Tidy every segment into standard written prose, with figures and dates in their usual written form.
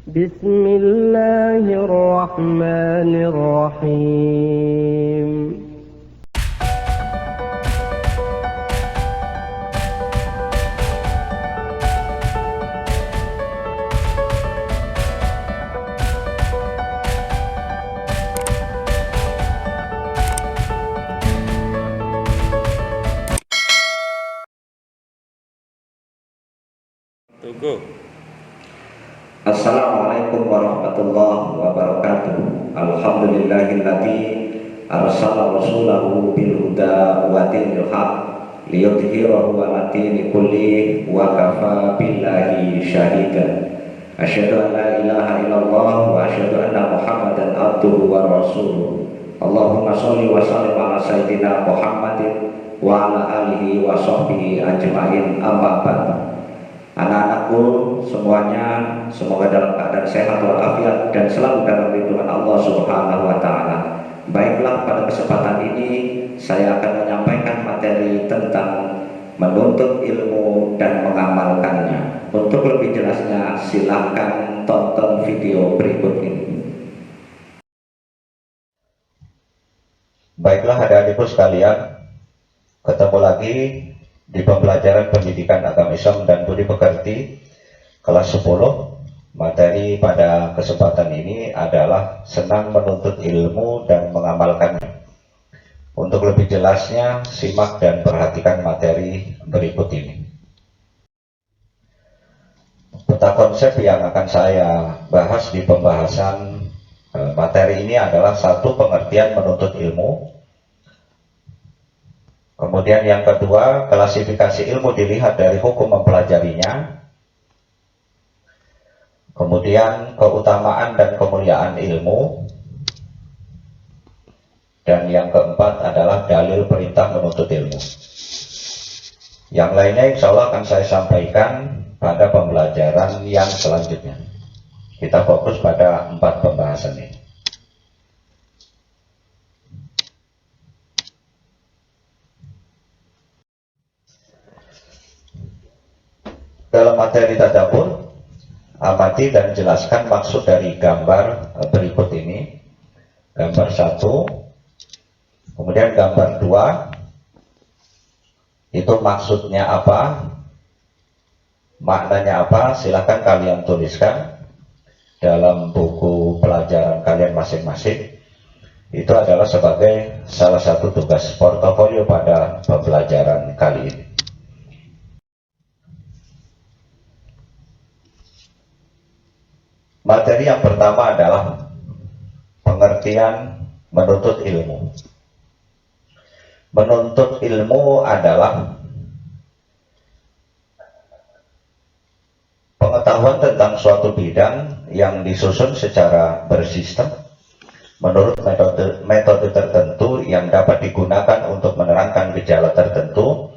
بسم الله الرحمن الرحيم Tunggu. Assalamualaikum warahmatullahi wabarakatuh. Alhamdulillahilladzi arsala rasulahu bil huda wa dinil haq liyudhhirahu 'ala dini kulli wa kafa billahi syahida. Asyhadu an la ilaha illallah wa asyhadu anna Muhammadan abduhu wa rasuluh. Allahumma sholli wa sallim ala sayyidina Muhammadin wa ala alihi wa sahbihi ajmain, amma ba'du. Anak-anakku semuanya, semoga dalam keadaan sehat walafiat dan selalu dalam lindungan Allah Subhanahu wa Ta'ala. Baiklah, pada kesempatan ini saya akan menyampaikan materi tentang menuntut ilmu dan mengamalkannya. Untuk lebih jelasnya, silahkan tonton video berikut ini. Baiklah adik-adikku sekalian, ketemu lagi di pembelajaran pendidikan agama Islam dan budi pekerti kelas 10. Materi pada kesempatan ini adalah senang menuntut ilmu dan mengamalkannya. Untuk lebih jelasnya, simak dan perhatikan materi berikut ini. Peta konsep yang akan saya bahas di pembahasan materi ini adalah: satu, pengertian menuntut ilmu. Kemudian yang kedua, klasifikasi ilmu dilihat dari hukum mempelajarinya. Kemudian keutamaan dan kemuliaan ilmu. Dan yang keempat adalah dalil perintah menuntut ilmu. Yang lainnya insya Allah akan saya sampaikan pada pembelajaran yang selanjutnya. Kita fokus pada 4 pembahasan ini. Dalam materi tadabbur, amati dan jelaskan maksud dari gambar berikut ini. Gambar 1, kemudian gambar 2, itu maksudnya apa, maknanya apa, silahkan kalian tuliskan dalam buku pelajaran kalian masing-masing. Itu adalah sebagai salah satu tugas portofolio pada pembelajaran kali ini. Materi yang pertama adalah pengertian menuntut ilmu. Menuntut ilmu adalah pengetahuan tentang suatu bidang yang disusun secara bersistem menurut metode tertentu yang dapat digunakan untuk menerangkan gejala tertentu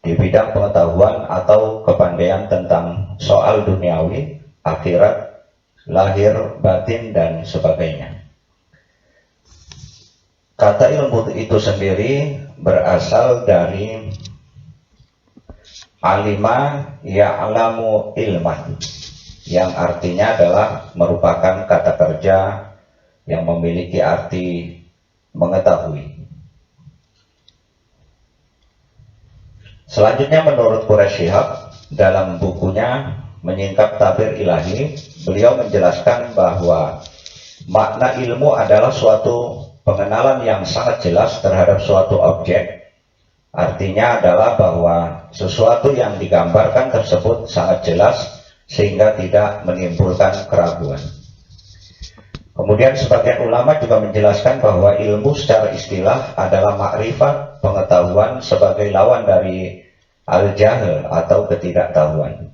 di bidang pengetahuan atau kepandaian tentang soal duniawi, akhirat, lahir, batin, dan sebagainya. Kata ilmu itu sendiri berasal dari alima ya'lamu ilman, yang artinya adalah merupakan kata kerja yang memiliki arti mengetahui. Selanjutnya, menurut Quraish Shihab dalam bukunya Menyingkap Tabir Ilahi, beliau menjelaskan bahwa makna ilmu adalah suatu pengenalan yang sangat jelas terhadap suatu objek. Artinya adalah bahwa sesuatu yang digambarkan tersebut sangat jelas sehingga tidak menimbulkan keraguan. Kemudian sebagian ulama juga menjelaskan bahwa ilmu secara istilah adalah makrifat, pengetahuan, sebagai lawan dari al-jahl atau ketidaktahuan.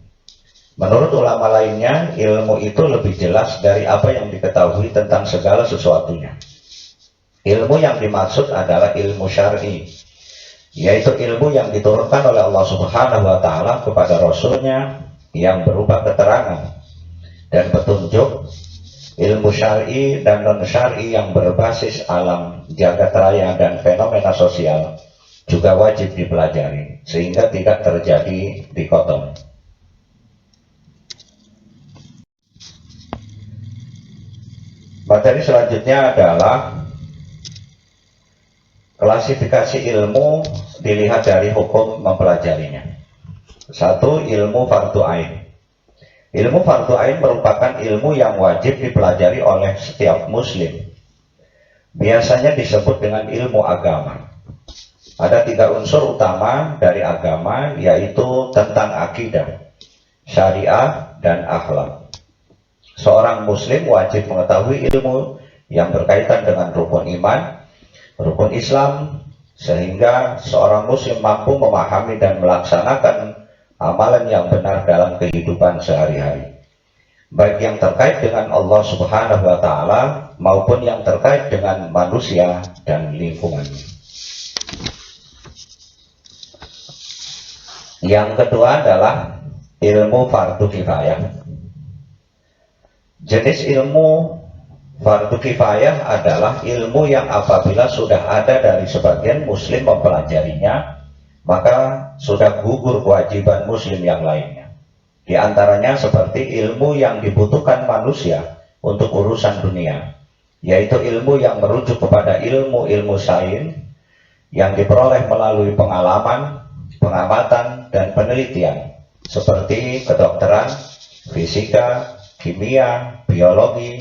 Menurut ulama lainnya, ilmu itu lebih jelas dari apa yang diketahui tentang segala sesuatunya. Ilmu yang dimaksud adalah ilmu syar'i, yaitu ilmu yang diturunkan oleh Allah Subhanahu wa Ta'ala kepada Rasulnya yang berupa keterangan dan petunjuk. Ilmu syar'i dan non syar'i yang berbasis alam jagat raya dan fenomena sosial juga wajib dipelajari sehingga tidak terjadi dikotomi. Materi selanjutnya adalah klasifikasi ilmu dilihat dari hukum mempelajarinya. Satu, ilmu fardu ain. Ilmu fardu ain merupakan ilmu yang wajib dipelajari oleh setiap muslim. Biasanya disebut dengan ilmu agama. Ada 3 unsur utama dari agama, yaitu tentang akidah, syariah, dan akhlak. Seorang muslim wajib mengetahui ilmu yang berkaitan dengan rukun iman, rukun Islam, sehingga seorang muslim mampu memahami dan melaksanakan amalan yang benar dalam kehidupan sehari-hari, baik yang terkait dengan Allah Subhanahu wa Ta'ala maupun yang terkait dengan manusia dan lingkungannya. Yang kedua adalah ilmu fardu kifayah. Jenis ilmu fardu kifayah adalah ilmu yang apabila sudah ada dari sebagian muslim mempelajarinya, maka sudah gugur kewajiban muslim yang lainnya. Di antaranya seperti ilmu yang dibutuhkan manusia untuk urusan dunia, yaitu ilmu yang merujuk kepada ilmu-ilmu sains yang diperoleh melalui pengalaman, pengamatan, dan penelitian, seperti kedokteran, fisika, kimia, biologi,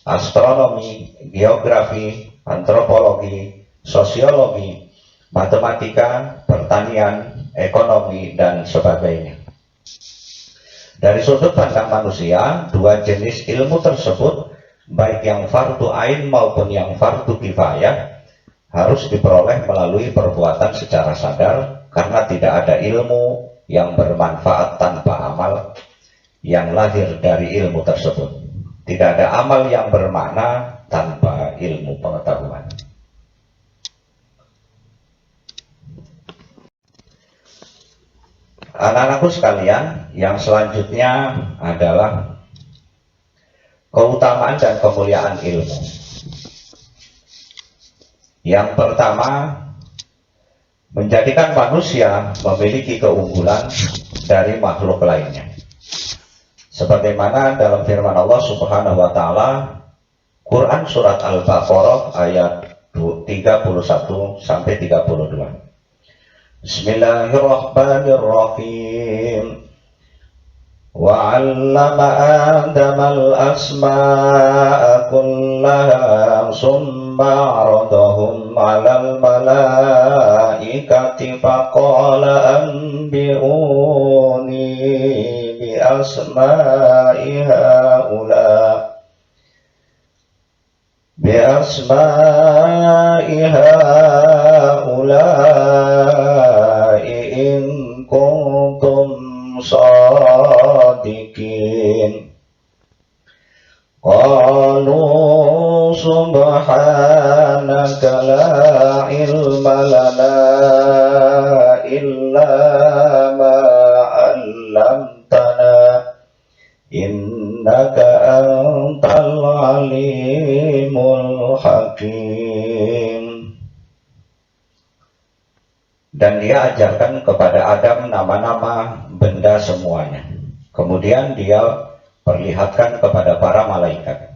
astronomi, geografi, antropologi, sosiologi, matematika, pertanian, ekonomi, dan sebagainya. Dari sudut pandang manusia, 2 jenis ilmu tersebut, baik yang fardu ain maupun yang fardu kifayah, harus diperoleh melalui perbuatan secara sadar, karena tidak ada ilmu yang bermanfaat tanpa amal yang lahir dari ilmu tersebut. Tidak ada amal yang bermakna tanpa ilmu pengetahuan. Anak-anakku sekalian, yang selanjutnya adalah keutamaan dan kemuliaan ilmu. Yang pertama, menjadikan manusia memiliki keunggulan dari makhluk lainnya. Sebagaimana dalam firman Allah Subhanahu wa Ta'ala, Quran surat Al-Baqarah ayat 31 sampai 32. Bismillahirrahmanirrahim. وَعَلَّمَ آدَمَ الْأَسْمَاءَ كُلَّهَا ثُمَّ عَرَضَهُمْ عَلَى الْمَلَائِكَةِ فَقَالَ أَنبِئُونِي بِأَسْمَاءِ هَؤُلَاءِ إِن كُنتُمْ صادقين. قالوا سبحانك لا علم لنا إلا ما علمتنا إنك أنت العليم الحكيم. Dan dia ajarkan kepada Adam nama-nama benda semuanya. Kemudian dia perlihatkan kepada para malaikat.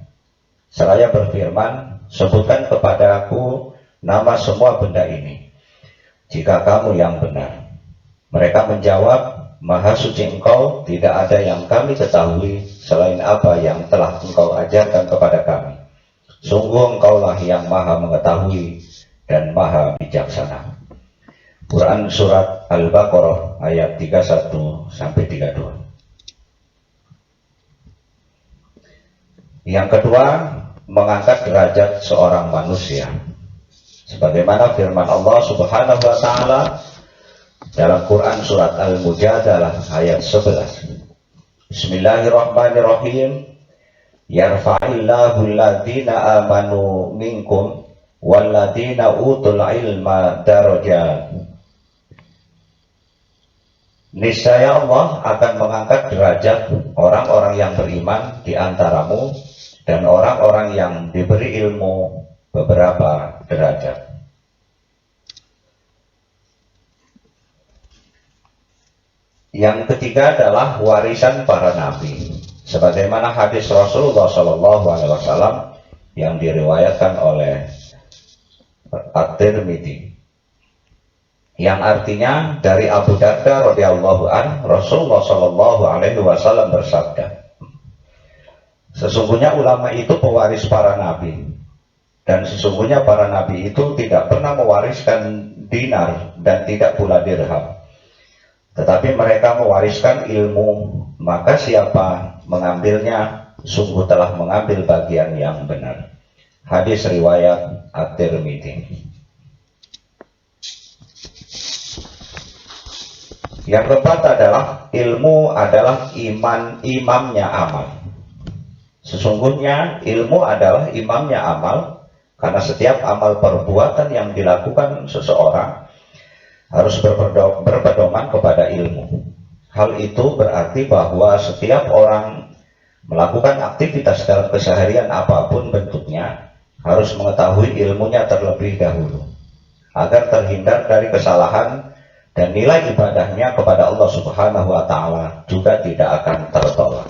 Seraya berfirman, sebutkan kepada aku nama semua benda ini, jika kamu yang benar. Mereka menjawab, Maha suci Engkau, tidak ada yang kami ketahui selain apa yang telah Engkau ajarkan kepada kami. Sungguh Engkaulah yang Maha mengetahui dan Maha bijaksana. Quran surat Al-Baqarah ayat 31 sampai 32. Yang kedua, mengangkat derajat seorang manusia. Sebagaimana firman Allah Subhanahu wa Ta'ala dalam Quran surat Al-Mujadalah ayat 11. Bismillahirrahmanirrahim. Yarfa'illahu alladhina amanu minkum walladhina utul ilma darajat. Niscaya Allah akan mengangkat derajat orang-orang yang beriman di antaramu dan orang-orang yang diberi ilmu beberapa derajat. Yang ketiga adalah warisan para nabi. Sebagaimana hadis Rasulullah SAW yang diriwayatkan oleh At-Tirmidzi, yang artinya dari Abu Darda radhiyallahu an, Rasulullah Shallallahu alaihi wasallam bersabda, sesungguhnya ulama itu pewaris para nabi, dan sesungguhnya para nabi itu tidak pernah mewariskan dinar dan tidak pula dirham, tetapi mereka mewariskan ilmu, maka siapa mengambilnya sungguh telah mengambil bagian yang benar. Hadis riwayat At-Tirmidzi. Yang keempat adalah ilmu adalah imamnya amal. Sesungguhnya ilmu adalah imamnya amal, karena setiap amal perbuatan yang dilakukan seseorang harus berpedoman kepada ilmu. Hal itu berarti bahwa setiap orang melakukan aktivitas dalam keseharian apapun bentuknya harus mengetahui ilmunya terlebih dahulu, agar terhindar dari kesalahan dan nilai ibadahnya kepada Allah Subhanahu wa Ta'ala juga tidak akan tertolak.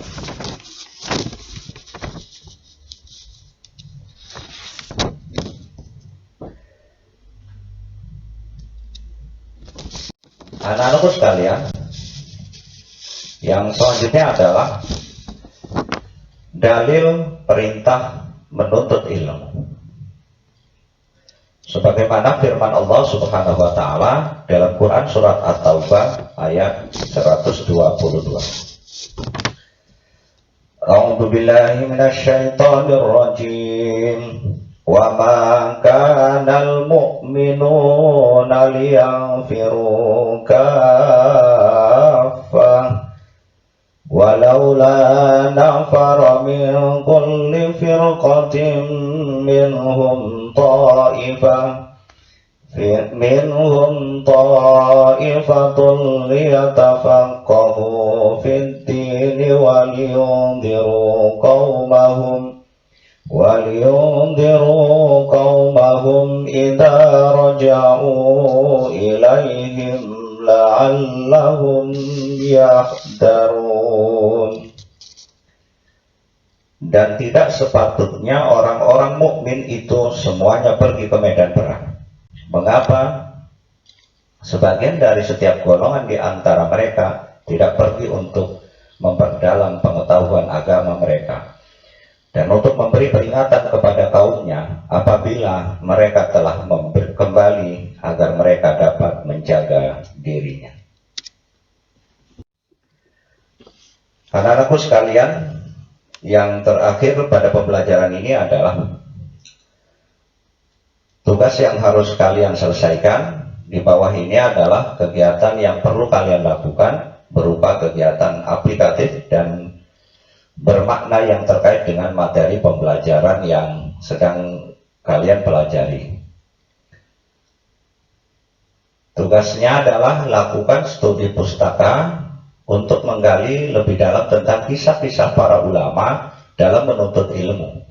Anak-anakku sekalian, yang selanjutnya adalah dalil perintah menuntut ilmu. Sebagaimana firman Allah Subhanahu wa Ta'ala dalam Quran surat At-Taubah ayat 122. A'udzu billahi minasyaitonir rajim. Wa ma kanal mu'minuna liyanfiru kaffah walaula nafara min kulli firqatin minhum ta'ifatun liyatafaqahu fid dini waliyundiru qaumahum idza raja'u ilaihim la'allahum yahdharun. Dan tidak sepatutnya orang-orang mukmin itu semuanya pergi ke medan perang. Mengapa? Sebagian dari setiap golongan di antara mereka tidak pergi untuk memperdalam pengetahuan agama mereka dan untuk memberi peringatan kepada kaumnya apabila mereka telah kembali agar mereka dapat menjaga dirinya. Anak-anakku sekalian, yang terakhir pada pembelajaran ini adalah tugas yang harus kalian selesaikan. Di bawah ini adalah kegiatan yang perlu kalian lakukan berupa kegiatan aplikatif dan bermakna yang terkait dengan materi pembelajaran yang sedang kalian pelajari. Tugasnya adalah lakukan studi pustaka untuk menggali lebih dalam tentang kisah-kisah para ulama dalam menuntut ilmu.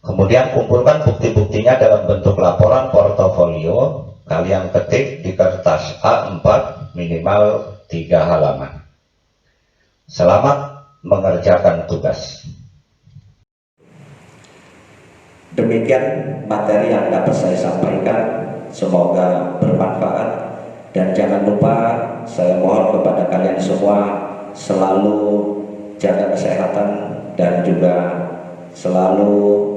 Kemudian kumpulkan bukti-buktinya dalam bentuk laporan portofolio. Kalian ketik di kertas A4 minimal 3 halaman. Selamat mengerjakan tugas. Demikian materi yang dapat saya sampaikan. Semoga bermanfaat. Dan jangan lupa, saya mohon kepada kalian semua selalu jaga kesehatan dan juga selalu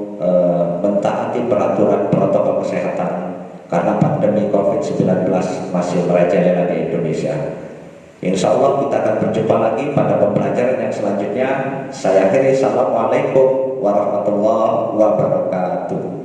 mentaati peraturan protokol kesehatan karena pandemi COVID-19 masih merajalela di Indonesia. Insya Allah kita akan berjumpa lagi pada pembelajaran yang selanjutnya. Saya akhiri, assalamualaikum warahmatullahi wabarakatuh.